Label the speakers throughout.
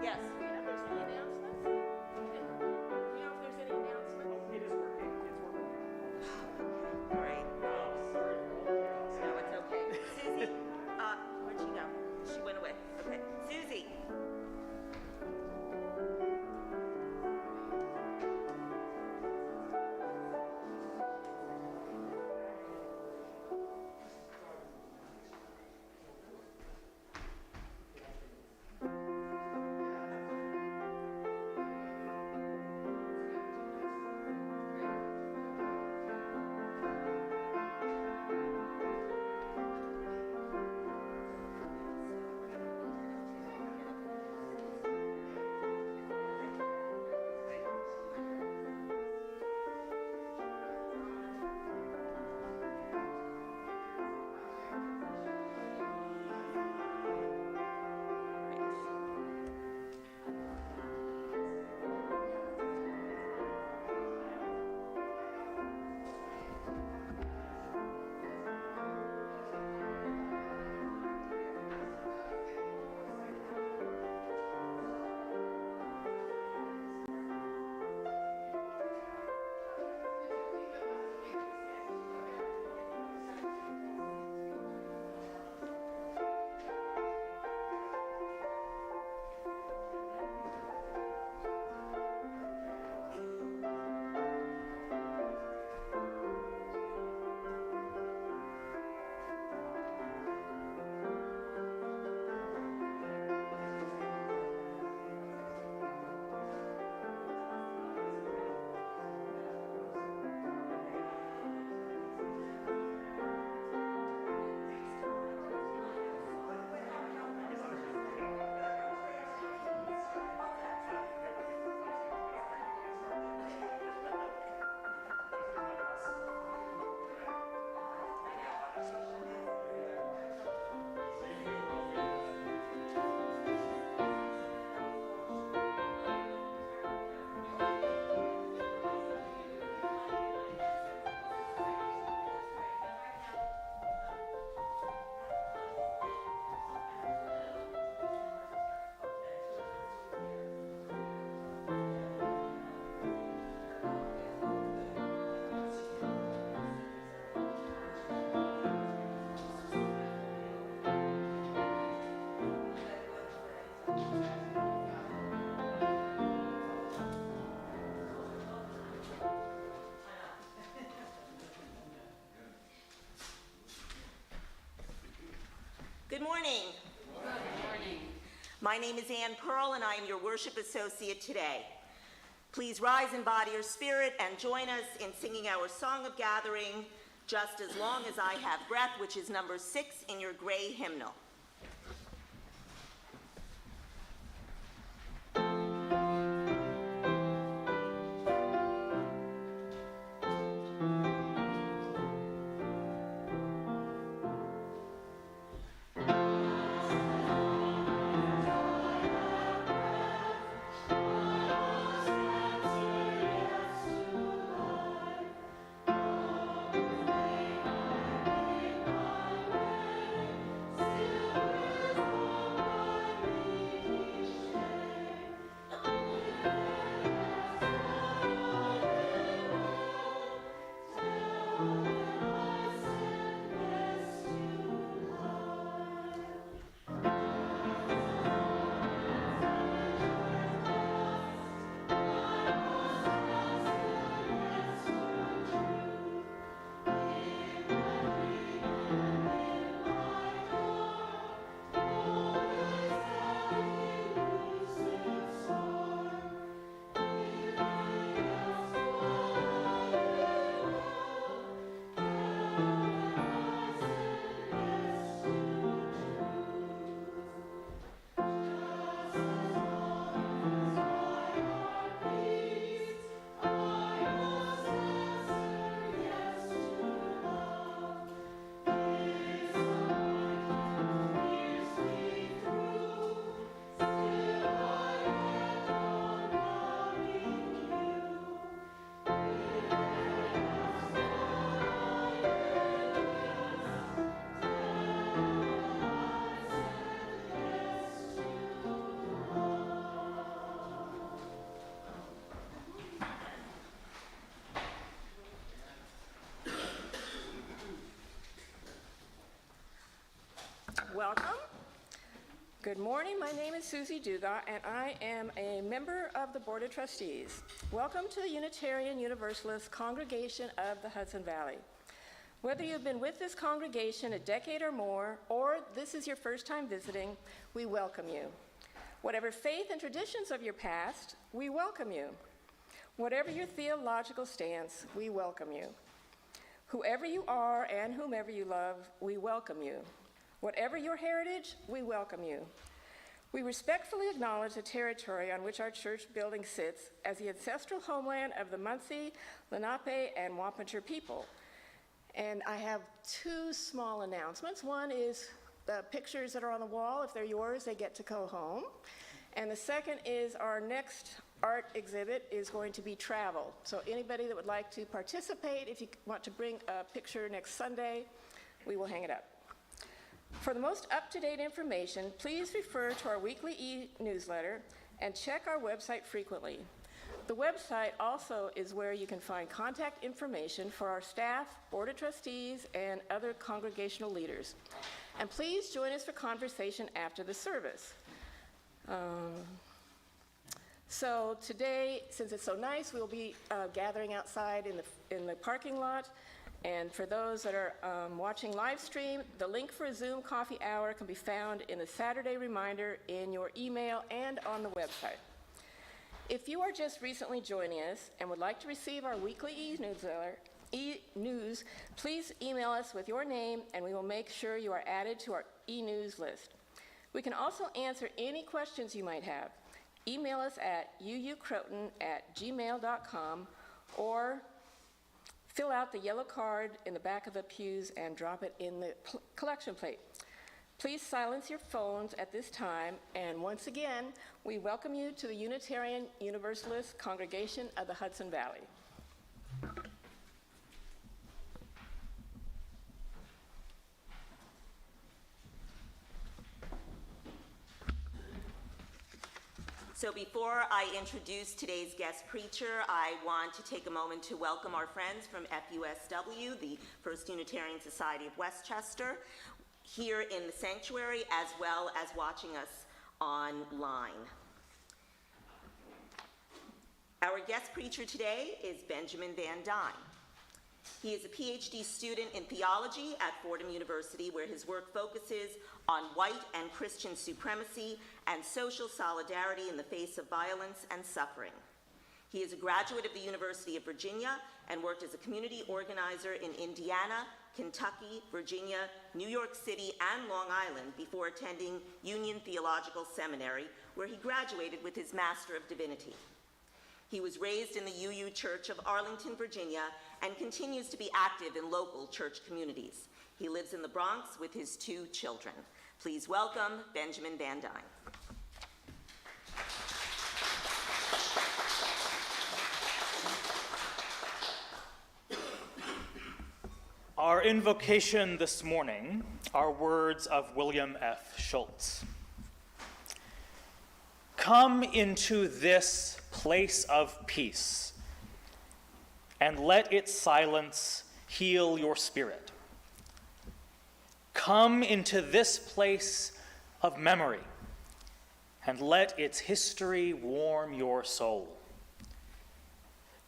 Speaker 1: Yes. Do you know if there's any announcements? Do you know if there's any announcements?
Speaker 2: Oh, it is working. It's working.
Speaker 1: Great.
Speaker 2: Sorry for all the chaos.
Speaker 1: No, it's okay. Susie, where'd she go? She went away. Okay. Susie. Good morning.
Speaker 3: Good morning.
Speaker 1: My name is Ann Pearl, and I am your worship associate today. Please rise in body or spirit and join us in singing our Song of Gathering, Just as Long as I Have Breath, which is number 6 in your gray hymnal.
Speaker 4: Still
Speaker 3: Welcome. Good morning. My name is Susie Dugas, and I am a member of the Board of Trustees. Welcome to the Unitarian Universalist Congregation of the Hudson Valley. Whether you've been with this congregation a decade or more, or this is your first time visiting, we welcome you. Whatever faith and traditions of your past, we welcome you. Whatever your theological stance, we welcome you. Whoever you are and whomever you love, we welcome you. Whatever your heritage, we welcome you. We respectfully acknowledge the territory on which our church building sits as the ancestral homeland of the Munsee, Lenape, and Wampanoag people. And I have two small announcements. One is the pictures that are on the wall. If they're yours, they get to go home. And the second is our next art exhibit is going to be travel. So anybody that would like to participate, if you want to bring a picture next Sunday, we will hang it up. For the most up-to-date information, please refer to our weekly e-newsletter and check our website frequently. The website also is where you can find contact information for our staff, Board of Trustees, and other congregational leaders. And please join us for conversation after the service. So today, since it's so nice, we'll be gathering outside in the parking lot. And for those that are watching live stream, the link for a Zoom coffee hour can be found in the Saturday reminder in your email and on the website. If you are just recently joining us and would like to receive our weekly e-news, please email us with your name and we will make sure you are added to our e-news list. We can also answer any questions you might have. Email us at uucroton@gmail.com or fill out the yellow card in the back of the pews and drop it in the collection plate. Please silence your phones at this time, and once again, we welcome you to the Unitarian Universalist Congregation of the Hudson Valley.
Speaker 1: So before I introduce today's guest preacher, I want to take a moment to welcome our friends from FUSW, the First Unitarian Society of Westchester, here in the sanctuary, as well as watching us online. Our guest preacher today is Benjamin Van Dyne. He is a PhD student in theology at Fordham University, where his work focuses on white and Christian supremacy and social solidarity in the face of violence and suffering. He is a graduate of the University of Virginia and worked as a community organizer in Indiana, Kentucky, Virginia, New York City, and Long Island before attending Union Theological Seminary, where he graduated with his Master of Divinity. He was raised in the UU Church of Arlington, Virginia, and continues to be active in local church communities. He lives in the Bronx with his 2 children. Please welcome Benjamin Van Dyne.
Speaker 2: Our invocation this morning are words of William F. Schultz. Come into this place of peace, and let its silence heal your spirit. Come into this place of memory, and let its history warm your soul.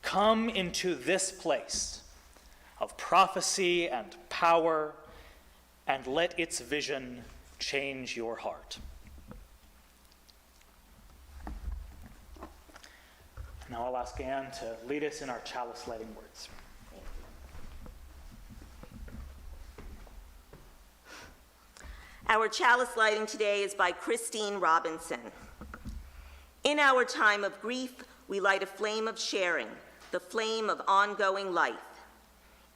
Speaker 2: Come into this place of prophecy and power, and let its vision change your heart. Now I'll ask Anne to lead us in our chalice lighting words.
Speaker 1: Our chalice lighting today is by Christine Robinson. In our time of grief, we light a flame of sharing, the flame of ongoing life.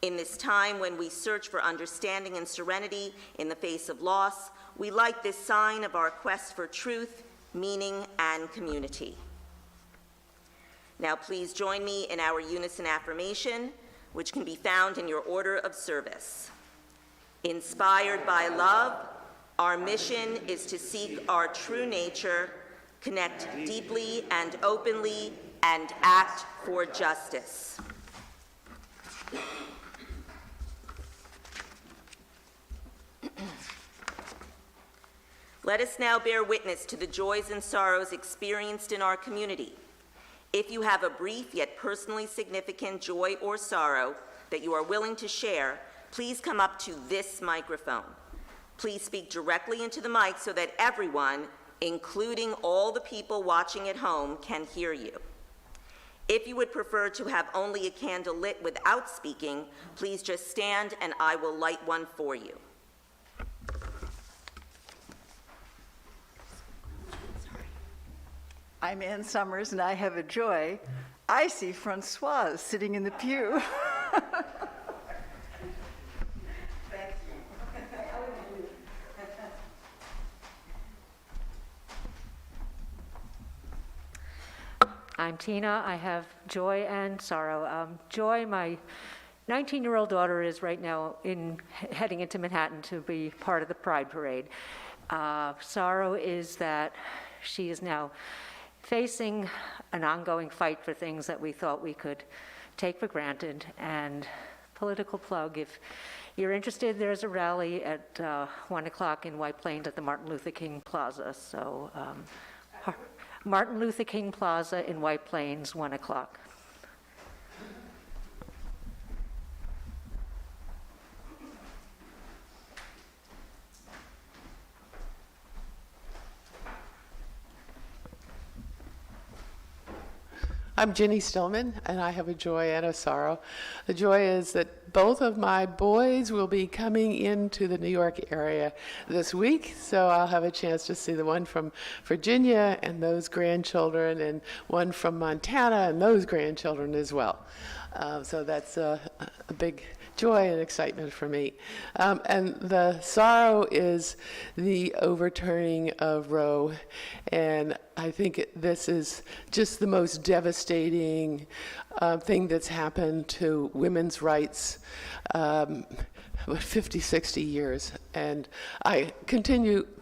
Speaker 1: In this time when we search for understanding and serenity in the face of loss, we light this sign of our quest for truth, meaning, and community. Now please join me in our unison affirmation, which can be found in your order of service. Inspired by love, our mission is to seek our true nature, connect deeply and openly, and act for justice. Let us now bear witness to the joys and sorrows experienced in our community. If you have a brief yet personally significant joy or sorrow that you are willing to share, please come up to this microphone. Please speak directly into the mic so that everyone, including all the people watching at home, can hear you. If you would prefer to have only a candle lit without speaking, please just stand and I will light one for you.
Speaker 4: I'm Ann Summers, and I have a joy. I see Francoise sitting in the pew. Thank you.
Speaker 5: I'm Tina. I have joy and sorrow. Joy, my 19-year-old daughter is right now heading into Manhattan to be part of the Pride Parade. Sorrow is that she is now facing an ongoing fight for things that we thought we could take for granted. And political plug, if you're interested, there's a rally at 1 o'clock in White Plains at the Martin Luther King Plaza. So Martin Luther King Plaza in White Plains, 1 o'clock.
Speaker 6: I'm Ginny Stillman, and I have a joy and a sorrow. The joy is that both of my boys will be coming into the New York area this week, so I'll have a chance to see the one from Virginia and those grandchildren, and one from Montana and those grandchildren as well. So that's a big joy and excitement for me. And the sorrow is the overturning of Roe, and I think this is just the most devastating thing that's happened to women's rights 50, 60 years, and I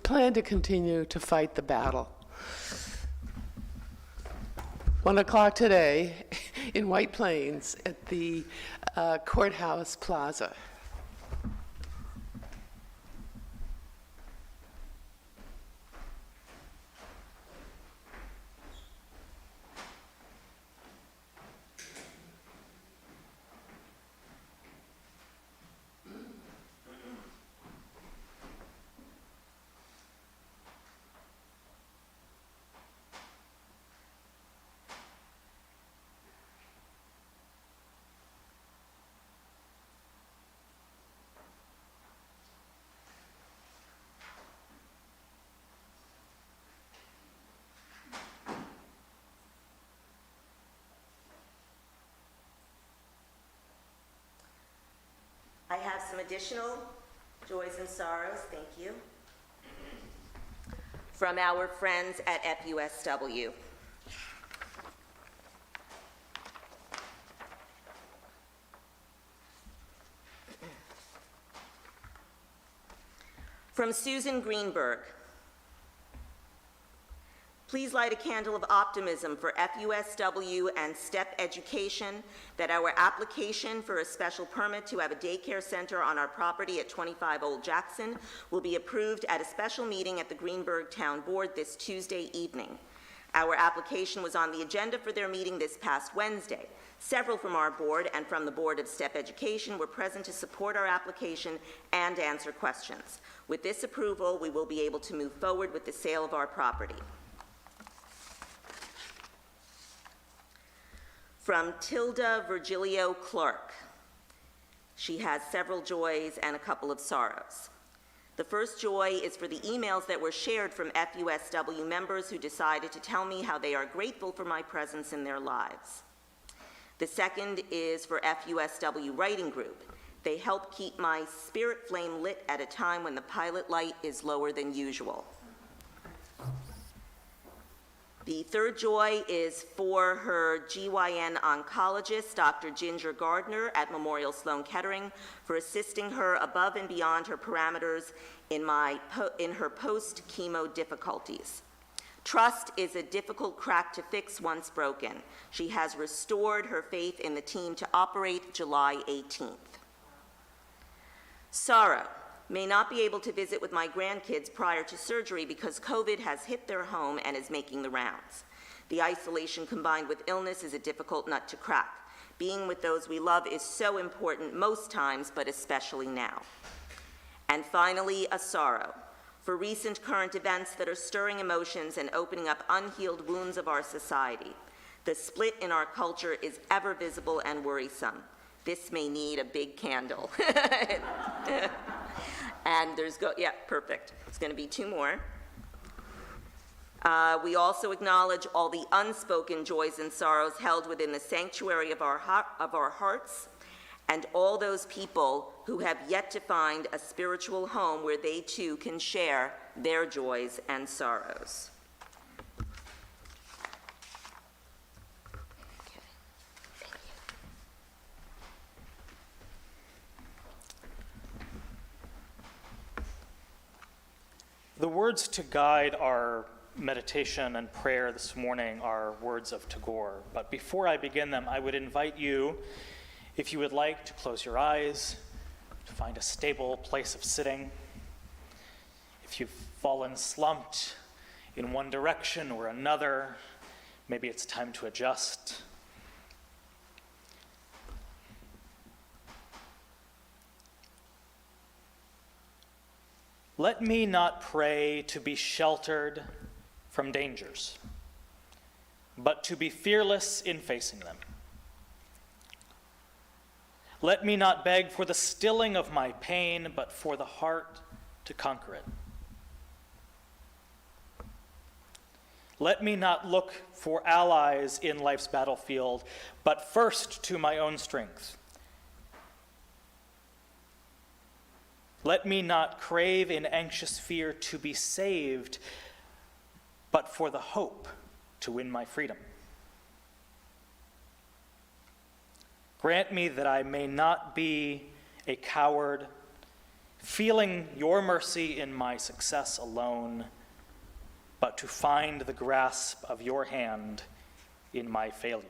Speaker 6: plan to continue to fight the battle. 1 o'clock today in White Plains at the Courthouse Plaza.
Speaker 1: I have some additional joys and sorrows, thank you, from our friends at FUSW. From Susan Greenberg. Please light a candle of optimism for FUSW and STEP Education that our application for a special permit to have a daycare center on our property at 25 Old Jackson will be approved at a special meeting at the Greenberg Town Board this Tuesday evening. Our application was on the agenda for their meeting this past Wednesday. Several from our board and from the Board of STEP Education were present to support our application and answer questions. With this approval, we will be able to move forward with the sale of our property. From Tilda Virgilio Clark. She has several joys and a couple of sorrows. The first joy is for the emails that were shared from FUSW members who decided to tell me how they are grateful for my presence in their lives. The second is for FUSW Writing Group. They help keep my spirit flame lit at a time when the pilot light is lower than usual. The third joy is for her GYN oncologist, Dr. Ginger Gardner at Memorial Sloan Kettering, for assisting her above and beyond her parameters in her post-chemo difficulties. Trust is a difficult crack to fix once broken. She has restored her faith in the team to operate July 18th. Sorrow. may not be able to visit with my grandkids prior to surgery because COVID has hit their home and is making the rounds. The isolation combined with illness is a difficult nut to crack. Being with those we love is so important most times, but especially now. And finally, a sorrow for recent current events that are stirring emotions and opening up unhealed wounds of our society. The split in our culture is ever visible and worrisome. This may need a big candle. And yeah, perfect. It's going to be two more. We also acknowledge all the unspoken joys and sorrows held within the sanctuary of our hearts, and all those people who have yet to find a spiritual home where they too can share their joys and sorrows.
Speaker 2: The words to guide our meditation and prayer this morning are words of Tagore. But before I begin them, I would invite you, if you would like, to close your eyes, to find a stable place of sitting. If you've fallen slumped in one direction or another, maybe it's time to adjust. Let me not pray to be sheltered from dangers, but to be fearless in facing them. Let me not beg for the stilling of my pain, but for the heart to conquer it. Let me not look for allies in life's battlefield, but first to my own strength. Let me not crave in anxious fear to be saved, but for the hope to win my freedom. Grant me that I may not be a coward, feeling your mercy in my success alone, but to find the grasp of your hand in my failure.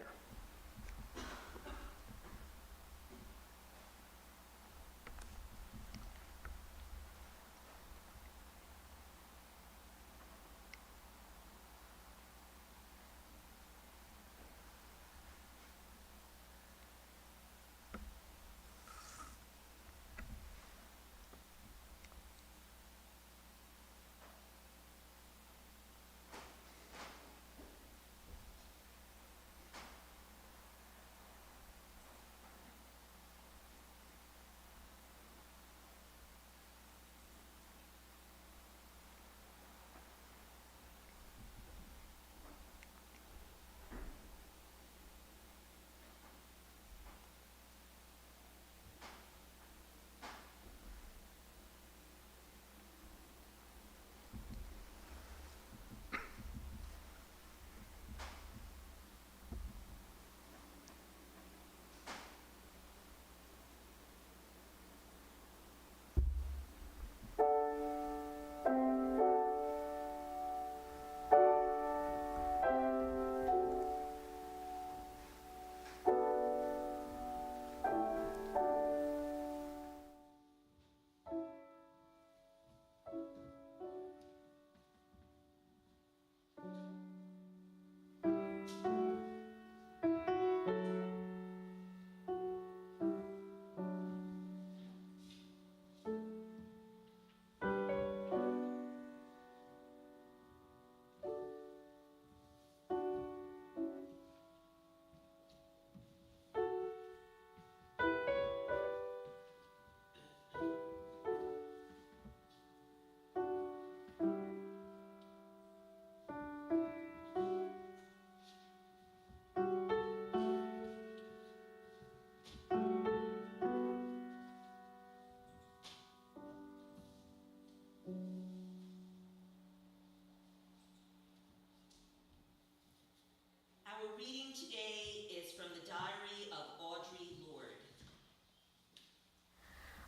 Speaker 1: Our reading today is from the diary of Audrey Lord.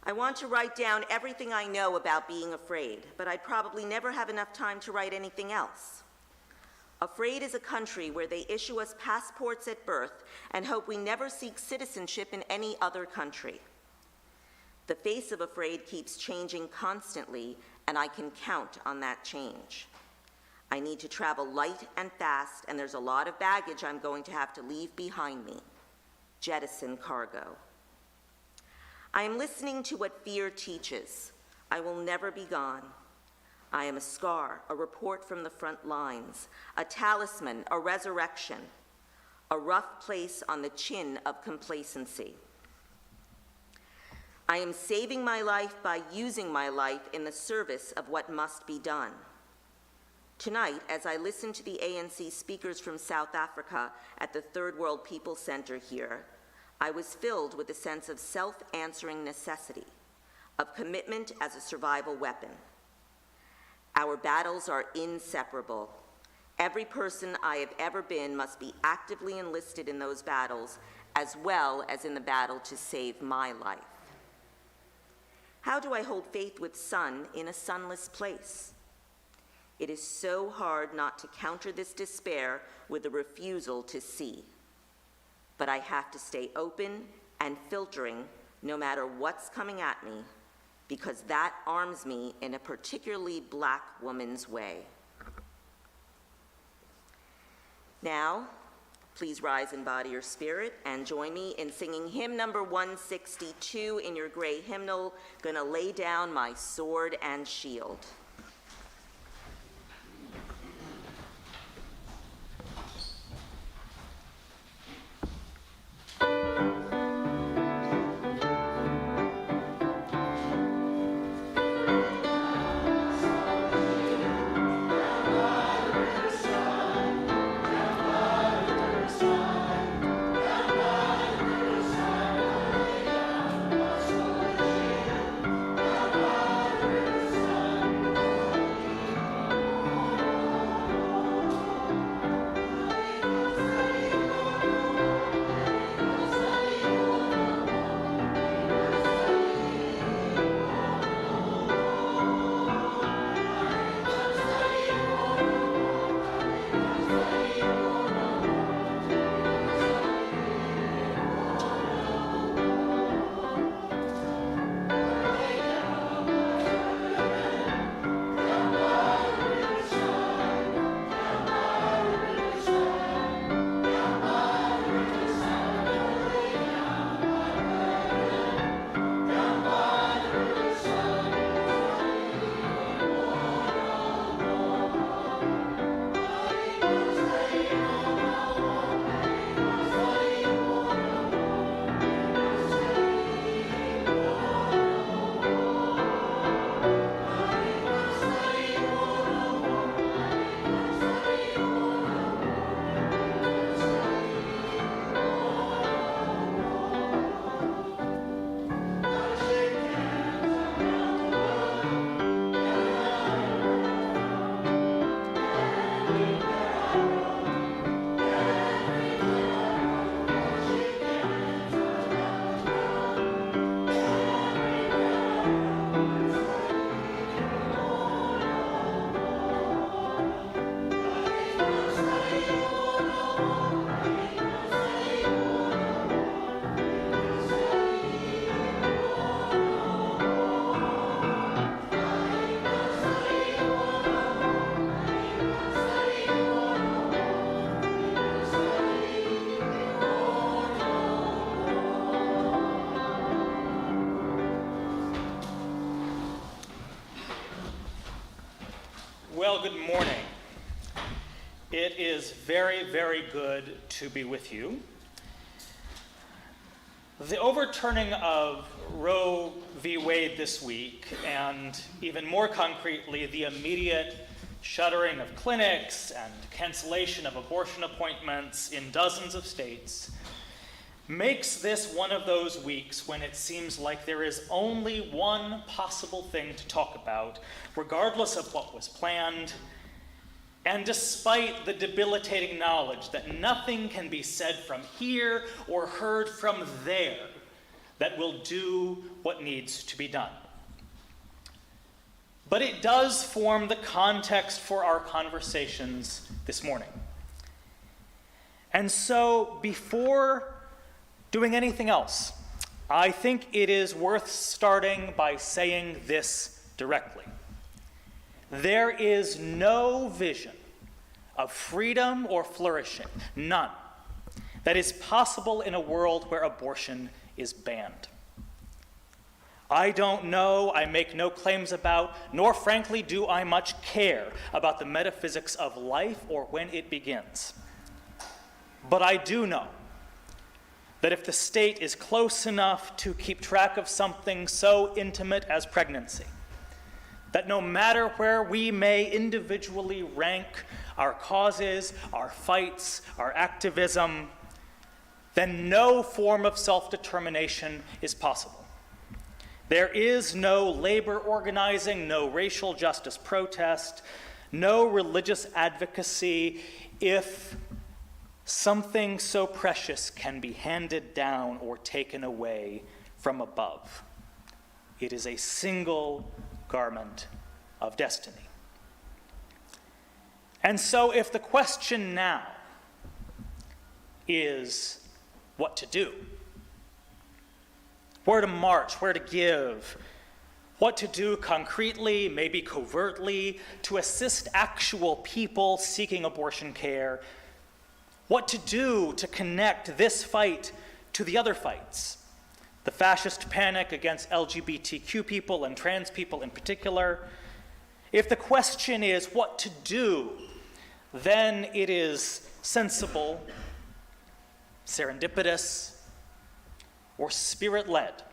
Speaker 1: I want to write down everything I know about being afraid, but I'd probably never have enough time to write anything else. Afraid is a country where they issue us passports at birth and hope we never seek citizenship in any other country. The face of afraid keeps changing constantly, and I can count on that change. I need to travel light and fast, and there's a lot of baggage I'm going to have to leave behind me. Jettison cargo. I am listening to what fear teaches. I will never be gone. I am a scar, a report from the front lines, a talisman, a resurrection, a rough place on the chin of complacency. I am saving my life by using my life in the service of what must be done. Tonight, as I listened to the ANC speakers from South Africa at the Third World People Center here, I was filled with a sense of self-answering necessity, of commitment as a survival weapon. Our battles are inseparable. Every person I have ever been must be actively enlisted in those battles, as well as in the battle to save my life. How do I hold faith with sun in a sunless place? It is so hard not to counter this despair with a refusal to see. But I have to stay open and filtering no matter what's coming at me, because that arms me in a particularly Black woman's way. Now, please rise in body or spirit and join me in singing hymn number 162 in your gray hymnal, Gonna Lay Down My Sword and Shield.
Speaker 2: Well, good morning. It is very, very good to be with you. The overturning of Roe v. Wade this week, and even more concretely, the immediate shuttering of clinics and cancellation of abortion appointments in dozens of states, makes this one of those weeks when it seems like there is only one possible thing to talk about, regardless of what was planned, and despite the debilitating knowledge that nothing can be said from here or heard from there that will do what needs to be done. But it does form the context for our conversations this morning. And so, before doing anything else, I think it is worth starting by saying this directly. There is no vision of freedom or flourishing, none, that is possible in a world where abortion is banned. I don't know, I make no claims about, nor frankly do I much care about the metaphysics of life or when it begins. But I do know that if the state is close enough to keep track of something so intimate as pregnancy, that no matter where we may individually rank our causes, our fights, our activism, then no form of self-determination is possible. There is no labor organizing, no racial justice protest, no religious advocacy if something so precious can be handed down or taken away from above. It is a single garment of destiny. And so if the question now is what to do, where to march, where to give, what to do concretely, maybe covertly, to assist actual people seeking abortion care, what to do to connect this fight to the other fights, the fascist panic against LGBTQ people and trans people in particular. If the question is what to do, then it is sensible, serendipitous, or spirit-led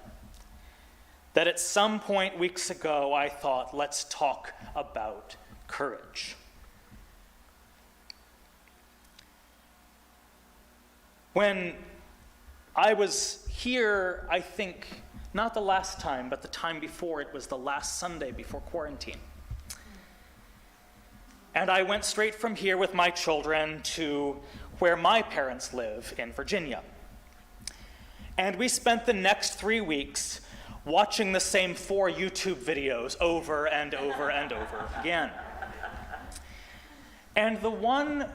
Speaker 2: that at some point weeks ago I thought, let's talk about courage. When I was here, I think, not the last time, but the time before, it was the last Sunday before quarantine. And I went straight from here with my children to where my parents live in Virginia. And we spent the next 3 weeks watching the same 4 YouTube videos over and over and over again. And the one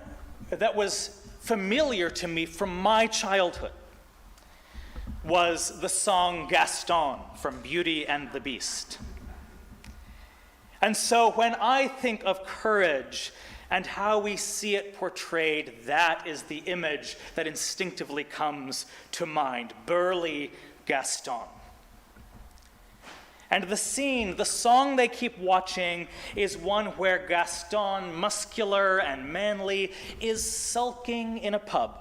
Speaker 2: that was familiar to me from my childhood was the song Gaston from Beauty and the Beast. And so when I think of courage and how we see it portrayed, that is the image that instinctively comes to mind, burly Gaston. And the scene, the song they keep watching, is one where Gaston, muscular and manly, is sulking in a pub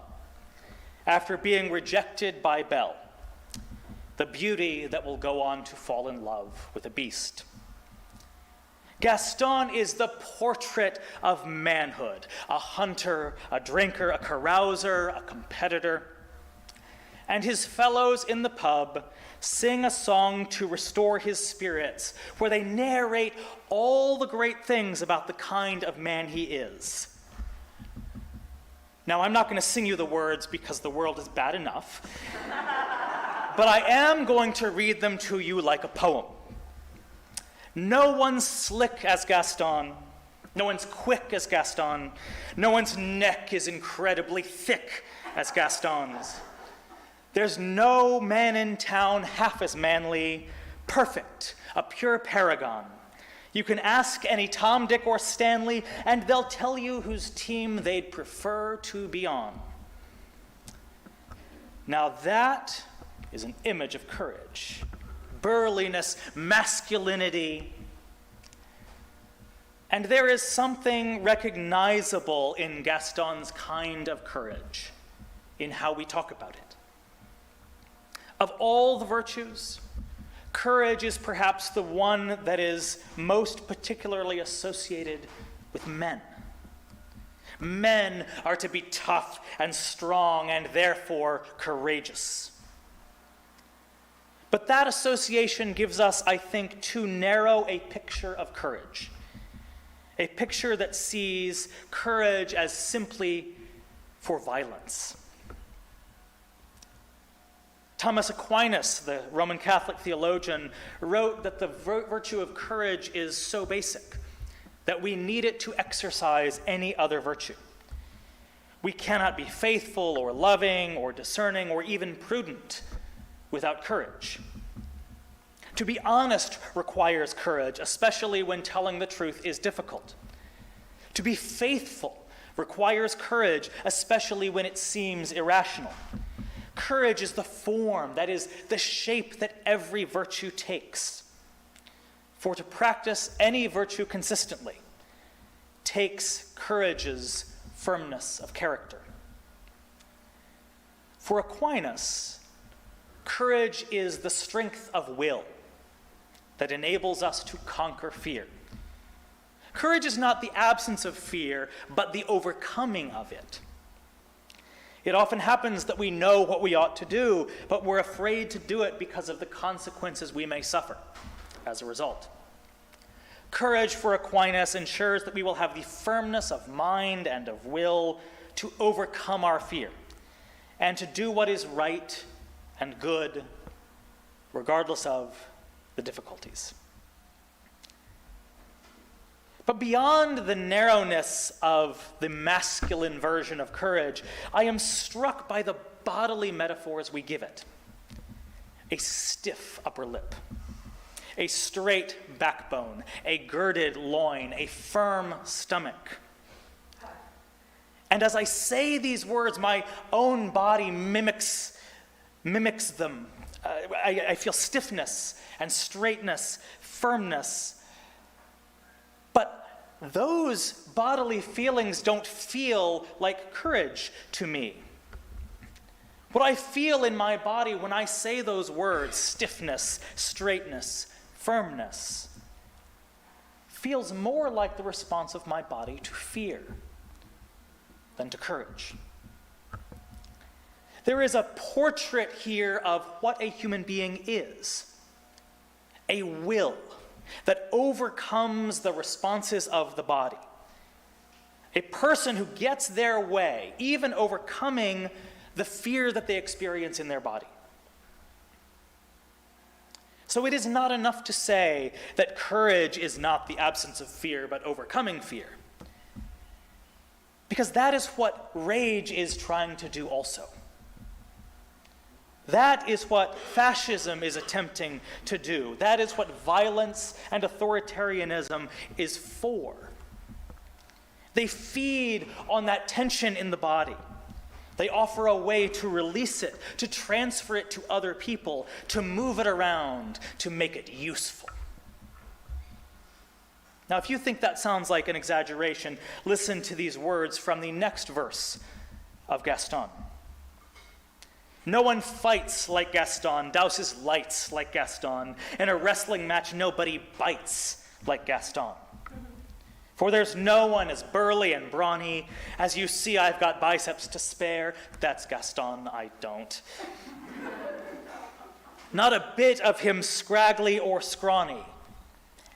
Speaker 2: after being rejected by Belle, the beauty that will go on to fall in love with a beast. Gaston is the portrait of manhood, a hunter, a drinker, a carouser, a competitor. And his fellows in the pub sing a song to restore his spirits, where they narrate all the great things about the kind of man he is. Now, I'm not going to sing you the words because the world is bad enough, but I am going to read them to you like a poem. No one's slick as Gaston. No one's quick as Gaston. No one's neck is incredibly thick as Gaston's. There's no man in town half as manly, perfect, a pure paragon. You can ask any Tom, Dick, or Stanley, and they'll tell you whose team they'd prefer to be on. Now that is an image of courage. Burliness, masculinity. And there is something recognizable in Gaston's kind of courage, in how we talk about it. Of all the virtues, courage is perhaps the one that is most particularly associated with men. Men are to be tough and strong and therefore courageous. But that association gives us, I think, too narrow a picture of courage. A picture that sees courage as simply for violence. Thomas Aquinas, the Roman Catholic theologian, wrote that the virtue of courage is so basic that we need it to exercise any other virtue. We cannot be faithful or loving or discerning or even prudent without courage. To be honest requires courage, especially when telling the truth is difficult. To be faithful requires courage, especially when it seems irrational. Courage is the form, that is, the shape that every virtue takes. For to practice any virtue consistently takes courage's firmness of character. For Aquinas, courage is the strength of will that enables us to conquer fear. Courage is not the absence of fear, but the overcoming of it. It often happens that we know what we ought to do, but we're afraid to do it because of the consequences we may suffer as a result. Courage for Aquinas ensures that we will have the firmness of mind and of will to overcome our fear and to do what is right and good, regardless of the difficulties. But beyond the narrowness of the masculine version of courage, I am struck by the bodily metaphors we give it. A stiff upper lip, a straight backbone, a girded loin, a firm stomach. And as I say these words, my own body mimics them. I feel stiffness and straightness, firmness. But those bodily feelings don't feel like courage to me. What I feel in my body when I say those words, stiffness, straightness, firmness, feels more like the response of my body to fear than to courage. There is a portrait here of what a human being is. A will that overcomes the responses of the body. A person who gets their way, even overcoming the fear that they experience in their body. So it is not enough to say that courage is not the absence of fear, but overcoming fear. Because that is what rage is trying to do also. That is what fascism is attempting to do. That is what violence and authoritarianism is for. They feed on that tension in the body. They offer a way to release it, to transfer it to other people, to move it around, to make it useful. Now, if you think that sounds like an exaggeration, listen to these words from the next verse of Gaston. No one fights like Gaston, douses lights like Gaston. In a wrestling match, nobody bites like Gaston. For there's no one as burly and brawny. As you see, I've got biceps to spare. That's Gaston, I don't. Not a bit of him scraggly or scrawny,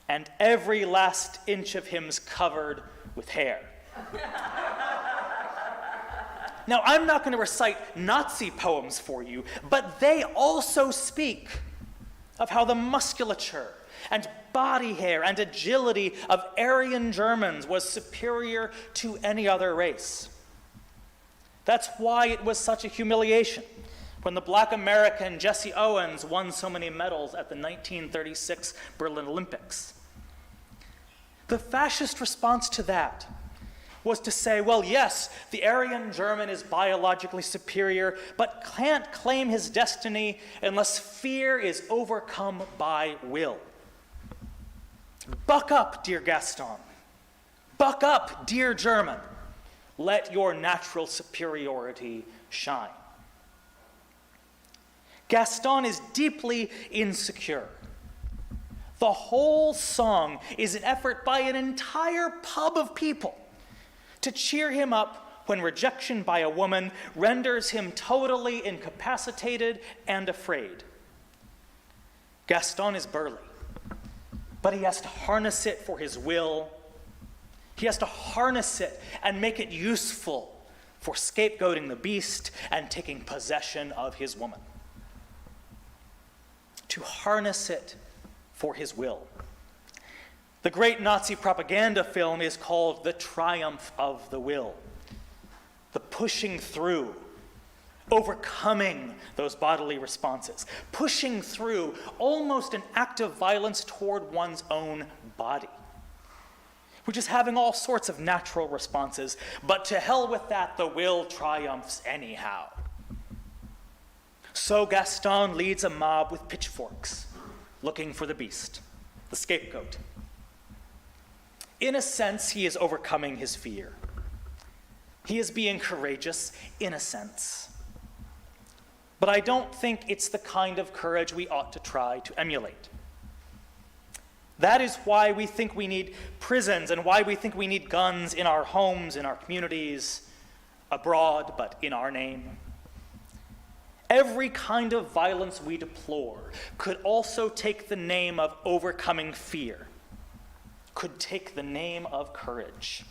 Speaker 2: and every last inch of him's covered with hair. Now, I'm not going to recite Nazi poems for you, but they also speak of how the musculature and body hair and agility of Aryan Germans was superior to any other race. That's why it was such a humiliation when the black American Jesse Owens won so many medals at the 1936 Berlin Olympics. The fascist response to that was to say, well, yes, the Aryan German is biologically superior, but can't claim his destiny unless fear is overcome by will. Buck up, dear Gaston. Buck up, dear German. Let your natural superiority shine. Gaston is deeply insecure. The whole song is an effort by an entire pub of people to cheer him up when rejection by a woman renders him totally incapacitated and afraid. Gaston is burly, but he has to harness it for his will. He has to harness it and make it useful for scapegoating the beast and taking possession of his woman. To harness it for his will. The great Nazi propaganda film is called The Triumph of the Will. The pushing through overcoming those bodily responses, pushing through almost an act of violence toward one's own body, which is having all sorts of natural responses, but to hell with that, the will triumphs anyhow. So Gaston leads a mob with pitchforks, looking for the beast, the scapegoat. In a sense, he is overcoming his fear. He is being courageous, in a sense. But I don't think it's the kind of courage we ought to try to emulate. That is why we think we need prisons and why we think we need guns in our homes, in our communities, abroad, but in our name. Every kind of violence we deplore could also take the name of overcoming fear, could take the name of courage,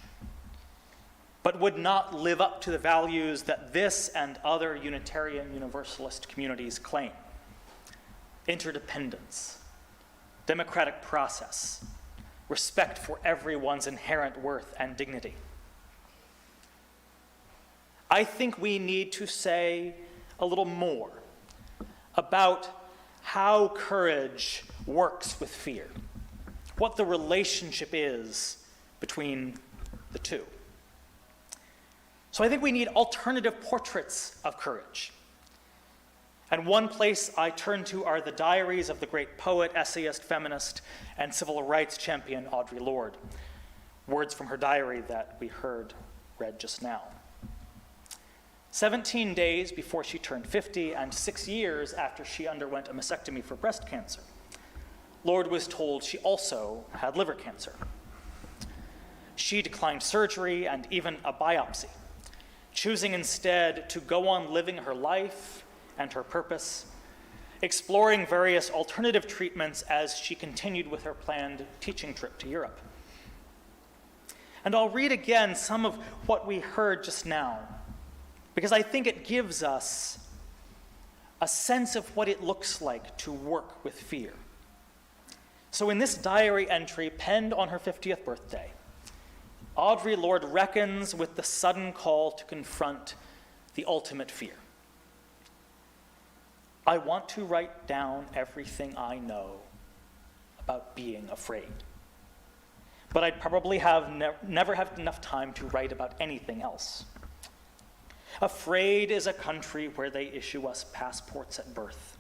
Speaker 2: but would not live up to the values that this and other Unitarian Universalist communities claim: interdependence, democratic process, respect for everyone's inherent worth and dignity. I think we need to say a little more about how courage works with fear, what the relationship is between the two. So I think we need alternative portraits of courage. And one place I turn to are the diaries of the great poet, essayist, feminist, and civil rights champion Audre Lorde. Words from her diary that we heard read just now. 17 days before she turned 50 and 6 years after she underwent a mastectomy for breast cancer, Lorde was told she also had liver cancer. She declined surgery and even a biopsy, choosing instead to go on living her life and her purpose, exploring various alternative treatments as she continued with her planned teaching trip to Europe. And I'll read again some of what we heard just now, because I think it gives us a sense of what it looks like to work with fear. So in this diary entry penned on her 50th birthday, Audre Lorde reckons with the sudden call to confront the ultimate fear. I want to write down everything I know about being afraid, but I'd probably never have enough time to write about anything else. Afraid is a country where they issue us passports at birth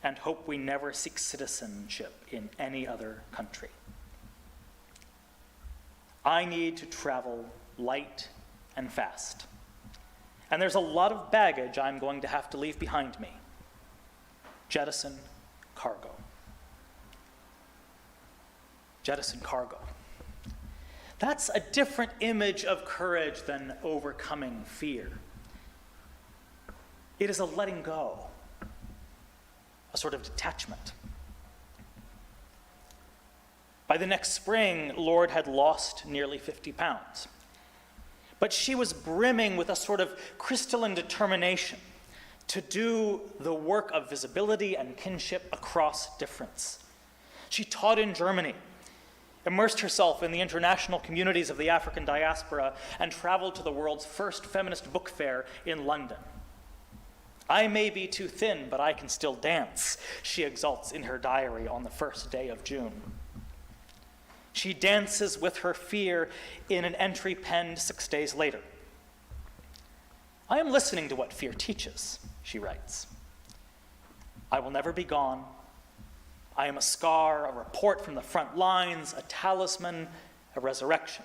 Speaker 2: and hope we never seek citizenship in any other country. I need to travel light and fast, and there's a lot of baggage I'm going to have to leave behind me. Jettison cargo. Jettison cargo. That's a different image of courage than overcoming fear. It is a letting go, a sort of detachment. By the next spring, Lorde had lost nearly 50 pounds. But she was brimming with a sort of crystalline determination to do the work of visibility and kinship across difference. She taught in Germany, immersed herself in the international communities of the African diaspora, and traveled to the world's first feminist book fair in London. I may be too thin, but I can still dance, she exults in her diary on the first day of June. She dances with her fear in an entry penned 6 days later. I am listening to what fear teaches, she writes. I will never be gone. I am a scar, a report from the front lines, a talisman, a resurrection,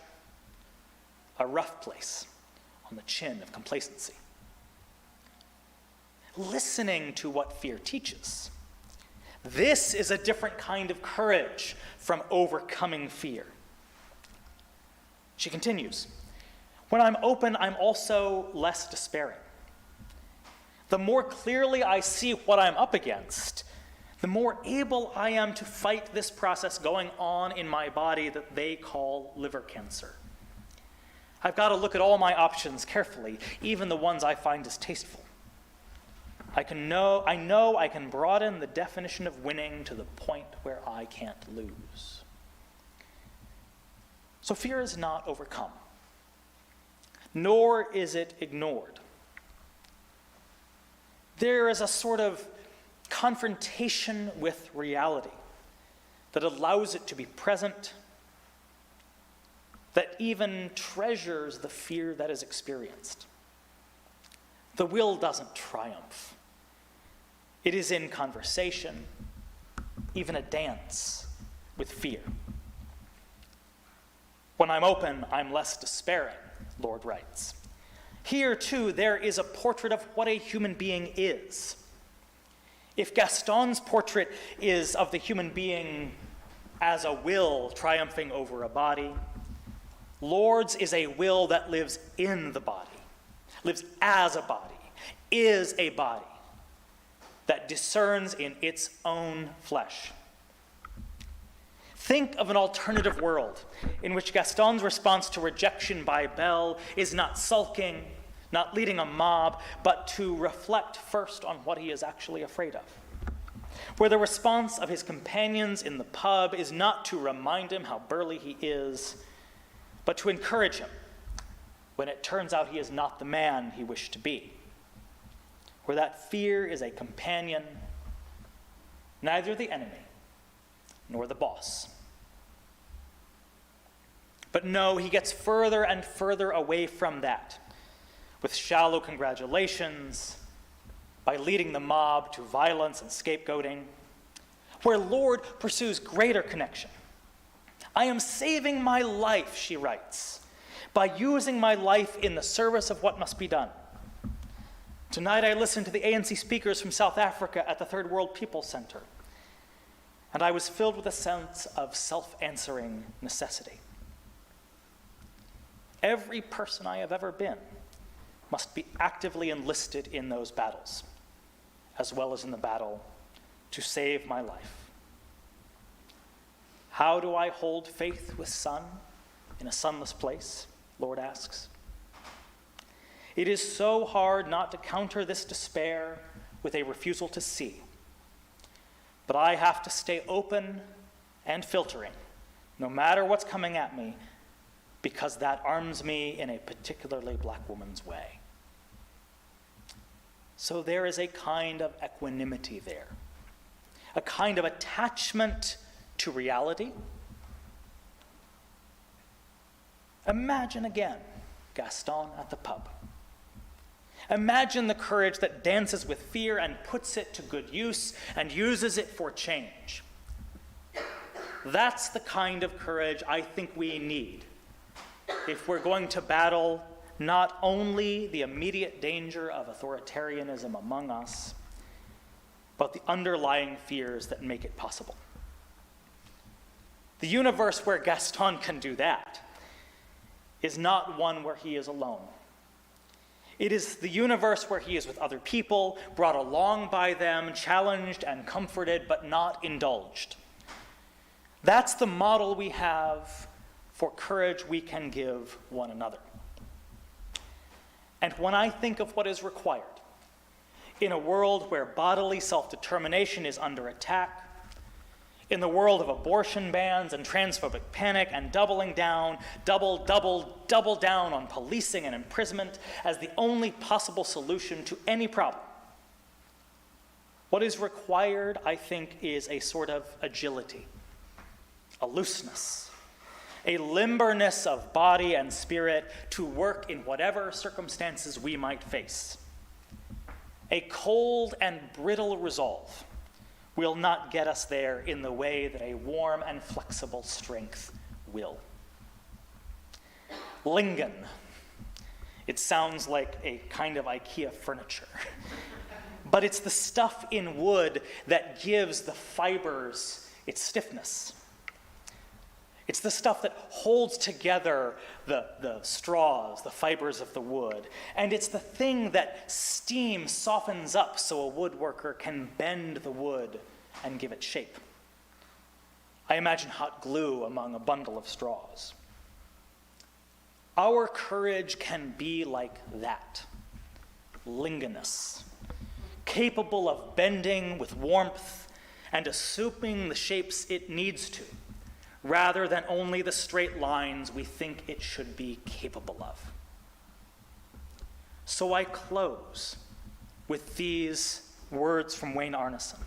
Speaker 2: a rough place on the chin of complacency. Listening to what fear teaches. This is a different kind of courage from overcoming fear. She continues, when I'm open, I'm also less despairing. The more clearly I see what I'm up against, the more able I am to fight this process going on in my body that they call liver cancer. I've got to look at all my options carefully, even the ones I find distasteful. I know I can broaden the definition of winning to the point where I can't lose. So fear is not overcome, nor is it ignored. There is a sort of confrontation with reality that allows it to be present, that even treasures the fear that is experienced. The will doesn't triumph. It is in conversation, even a dance with fear. When I'm open, I'm less despairing, Lord writes. Here, too, there is a portrait of what a human being is. If Gaston's portrait is of the human being as a will triumphing over a body, Lord's is a will that lives in the body, lives as a body, is a body that discerns in its own flesh. Think of an alternative world in which Gaston's response to rejection by Belle is not sulking, not leading a mob, but to reflect first on what he is actually afraid of. Where the response of his companions in the pub is not to remind him how burly he is, but to encourage him when it turns out he is not the man he wished to be. Where that fear is a companion, neither the enemy nor the boss. But no, he gets further and further away from that, with shallow congratulations, by leading the mob to violence and scapegoating, where Lord pursues greater connection. I am saving my life, she writes, by using my life in the service of what must be done. Tonight I listened to the ANC speakers from South Africa at the Third World People's Center, and I was filled with a sense of self-answering necessity. Every person I have ever been must be actively enlisted in those battles, as well as in the battle to save my life. How do I hold faith with sun in a sunless place? Lord asks. It is so hard not to counter this despair with a refusal to see. But I have to stay open and filtering, no matter what's coming at me, because that arms me in a particularly black woman's way. So there is a kind of equanimity there, a kind of attachment to reality. Imagine again Gaston at the pub. Imagine the courage that dances with fear and puts it to good use and uses it for change. That's the kind of courage I think we need if we're going to battle not only the immediate danger of authoritarianism among us, but the underlying fears that make it possible. The universe where Gaston can do that is not one where he is alone. It is the universe where he is with other people, brought along by them, challenged and comforted, but not indulged. That's the model we have for courage we can give one another. And when I think of what is required in a world where bodily self-determination is under attack, in the world of abortion bans and transphobic panic and doubling down, double down on policing and imprisonment as the only possible solution to any problem, what is required, I think, is a sort of agility, a looseness, a limberness of body and spirit to work in whatever circumstances we might face. A cold and brittle resolve will not get us there in the way that a warm and flexible strength will. Lingen. It sounds like a kind of IKEA furniture. But it's the stuff in wood that gives the fibers its stiffness. It's the stuff that holds together the straws, the fibers of the wood. And it's the thing that steam softens up so a woodworker can bend the wood and give it shape. I imagine hot glue among a bundle of straws. Our courage can be like that, linginous, capable of bending with warmth and assuming the shapes it needs to, rather than only the straight lines we think it should be capable of. So I close with these words from Wayne Arneson,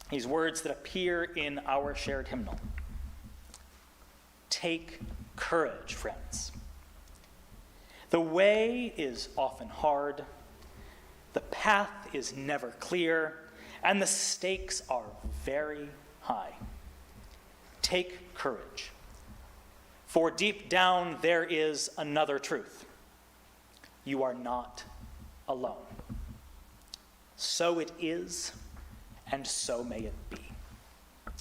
Speaker 2: these words that appear in our shared hymnal. Take courage, friends. The way is often hard, the path is never clear, and the stakes are very high. Take courage, for deep down there is another truth. You are not alone. So it is, and so may it be.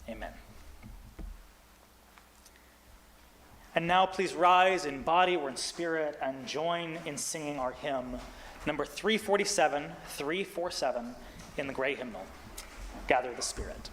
Speaker 2: Amen. And now please rise in body or in spirit and join in singing our hymn, number 347 in the gray hymnal, Gather the Spirit.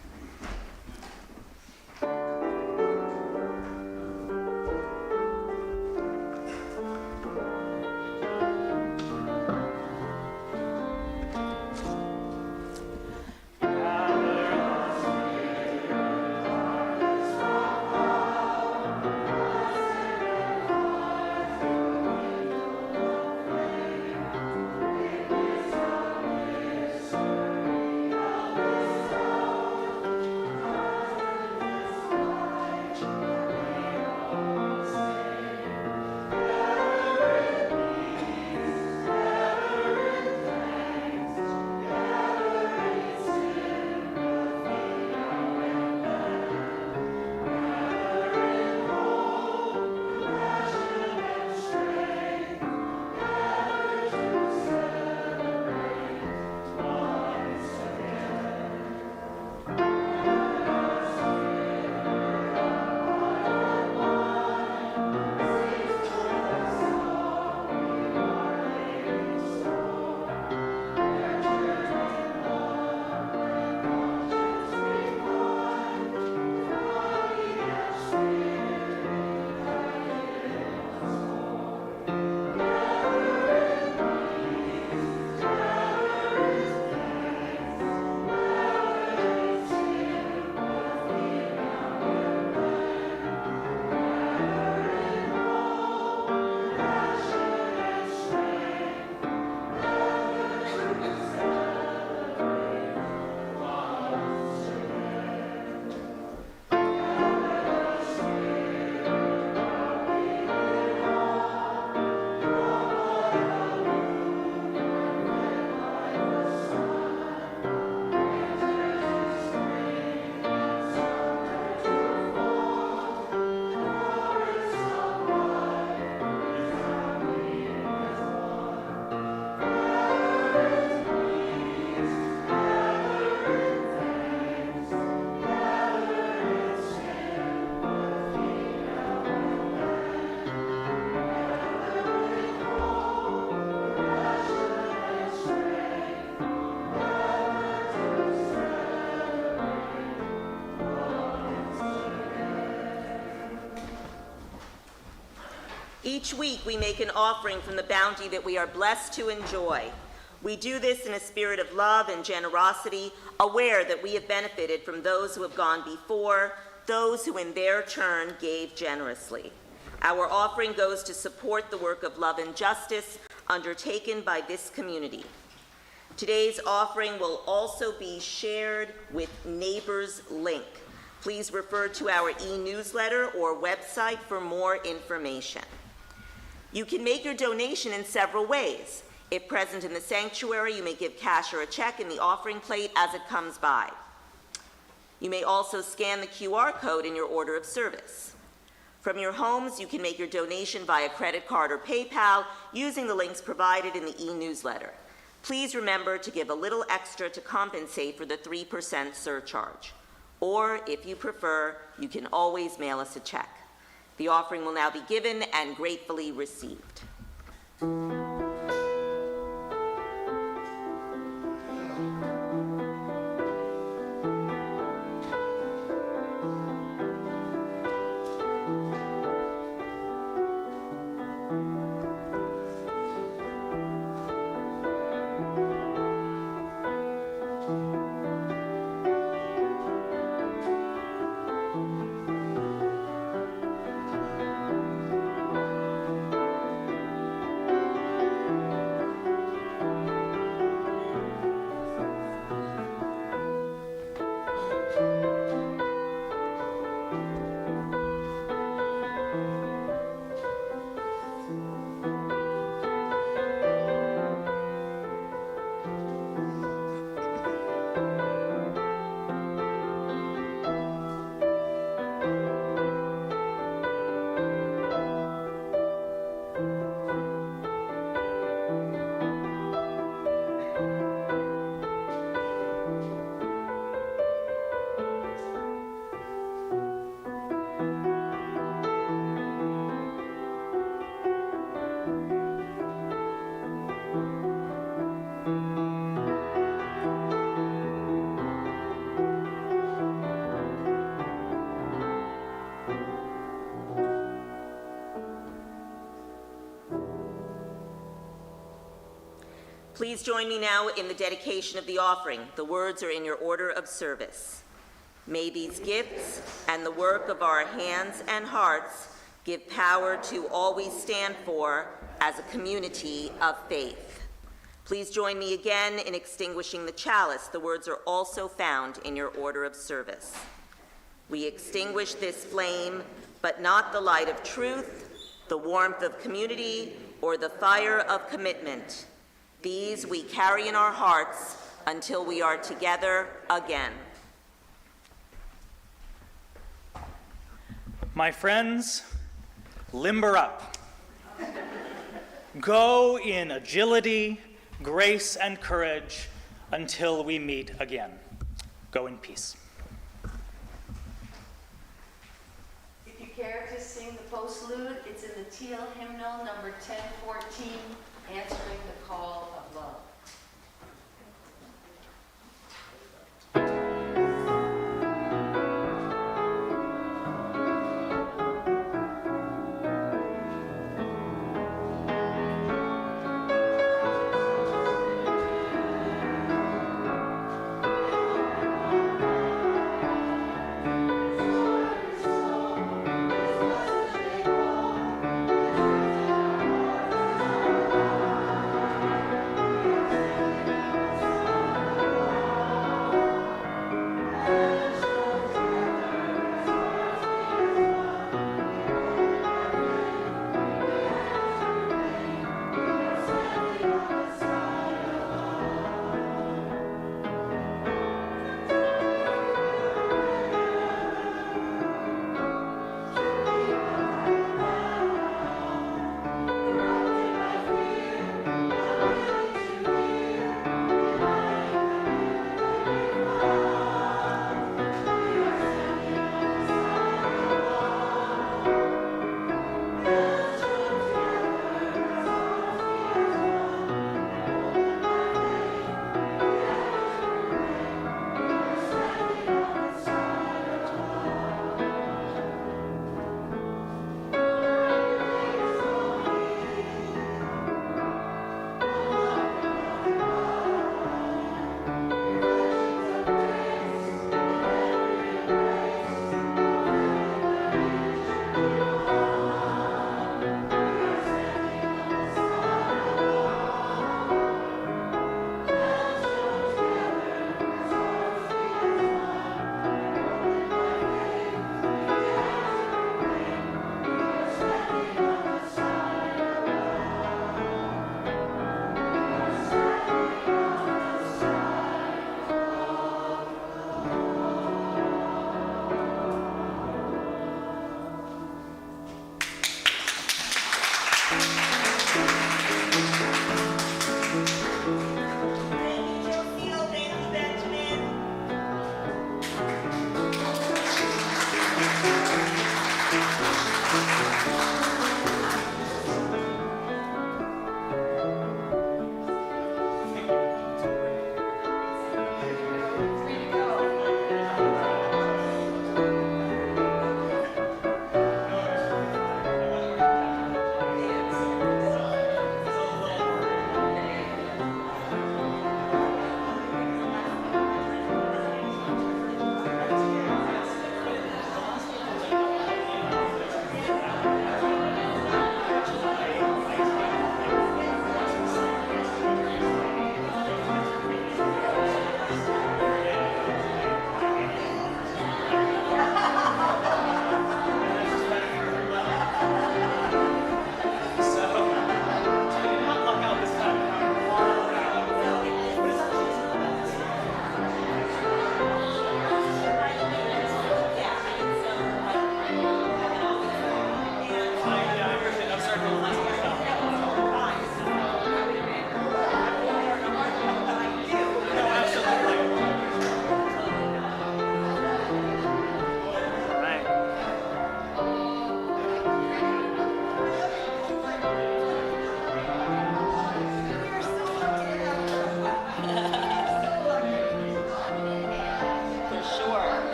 Speaker 1: Each week, we make an offering from the bounty that we are blessed to enjoy. We do this in a spirit of love and generosity, aware that we have benefited from those who have gone before, those who in their turn gave generously. Our offering goes to support the work of love and justice undertaken by this community. Today's offering will also be shared with Neighbors Link. Please refer to our e-newsletter or website for more information. You can make your donation in several ways. If present in the sanctuary, you may give cash or a check in the offering plate as it comes by. You may also scan the QR code in your order of service. From your homes, you can make your donation via credit card or PayPal using the links provided in the e-newsletter. Please remember to give a little extra to compensate for the 3% surcharge. Or, if you prefer, you can always mail us a check. The offering will now be given and gratefully received. Please join me now in the dedication of the offering. The words are in your order of service. May these gifts and the work of our hands and hearts give power to all we stand for as a community of faith. Please join me again in extinguishing the chalice. The words are also found in your order of service. We extinguish this flame, but not the light of truth, the warmth of community, or the fire of commitment. These we carry in our hearts until we are together again.
Speaker 2: My friends, limber up. Go in agility, grace, and courage until we meet again. Go in peace.
Speaker 7: If you care to sing the postlude, it's in the teal hymnal number 1014, Answering the Call of Love.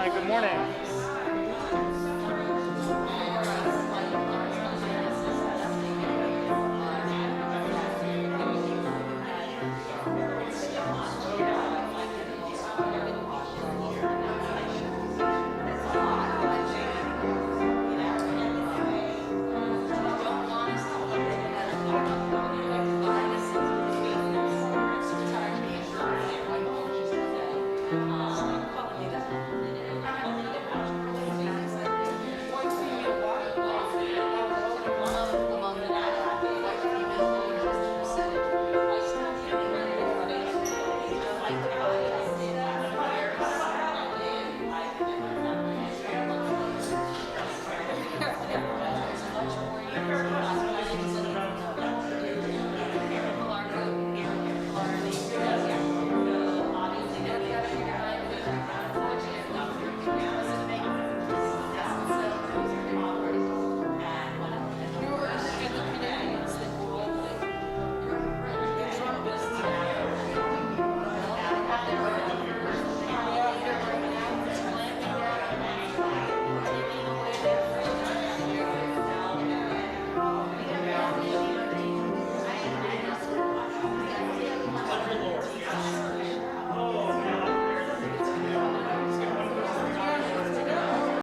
Speaker 2: Hi, good morning.